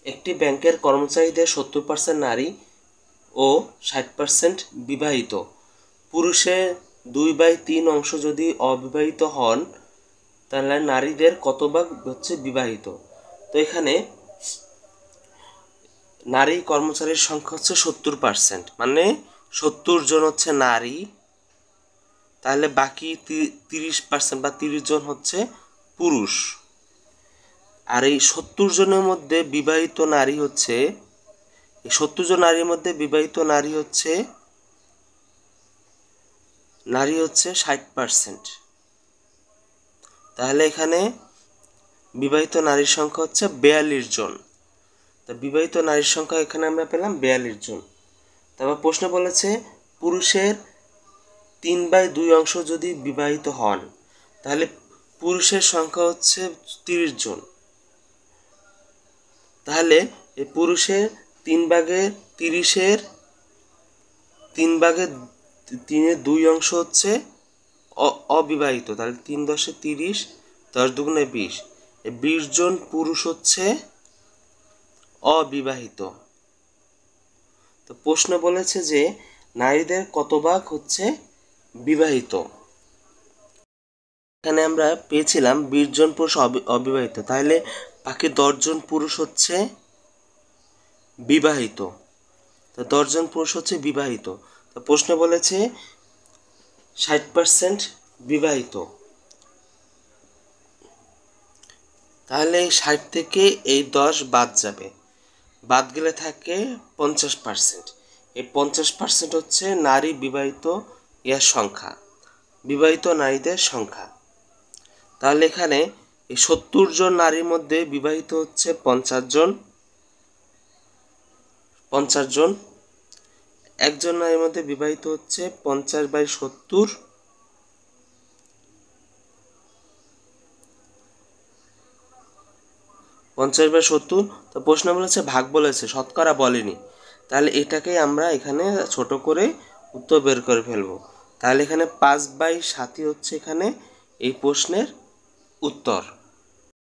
একটি ব্যাংকের কর্মচারীদের 70% নারী ও 60% বিবাহিত। পুরুষের 2/3 অংশ যদি অবিবাহিত হন তাহলে নারীদের কত ভাগ হচ্ছে বিবাহিত। তো এখানে নারী কর্মচারীর সংখ্যা হচ্ছে 70%, মানে 70 জন হচ্ছে নারী, তাহলে বাকি 30% বা 30 জন হচ্ছে পুরুষ। আর এই 70 জনের মধ্যে বিবাহিত নারী হচ্ছে, এই 70 জন নারীর মধ্যে বিবাহিত নারী হচ্ছে 60%। তাহলে এখানে বিবাহিত নারীর সংখ্যা হচ্ছে 42 জন। তা বিবাহিত নারীর সংখ্যা এখানে আমরা পেলাম 42 জন। তারপর প্রশ্ন বলেছে পুরুষের 3/2 অংশ যদি বিবাহিত হন তাহলে পুরুষের সংখ্যা হচ্ছে 30 জন। তাহলে এই পুরুষের 3/30 অংশ হচ্ছে অবিবাহিত। তাহলে 3 × 30, 10 × 2 = 20। 20 জন পুরুষ হচ্ছে অবিবাহিত। তো প্রশ্ন বলেছে যে নারীদের কত ভাগ হচ্ছে বিবাহিত। এখানে আমরা পেয়েছিলাম 20 জন পুরুষ অবিবাহিত, তাহলে বাকি 10 জন পুরুষ হচ্ছে বিবাহিত। তো 10 জন পুরুষ হচ্ছে বিবাহিত। তো প্রশ্ন বলেছে 60% বিবাহিত, তাহলে 60 থেকে এই 10 বাদ যাবে, বাদ গেলে থাকে 50%। এই 50% হচ্ছে নারী বিবাহিত এর সংখ্যা, বিবাহিত নারীদের সংখ্যা। তাহলে এখানে এই 70 জন নারীর মধ্যে বিবাহিত হচ্ছে 50 জন। একজন নারীর মধ্যে বিবাহিত হচ্ছে 50/70। তো প্রশ্ন বলেছে ভাগ বলেছে, শতকরা বলেনি। তাহলে এটাকেই আমরা এখানে ছোট করে উত্তর বের করে ফেলবো। তাহলে এখানে 5/7 হচ্ছে এখানে এই প্রশ্নের উত্তর।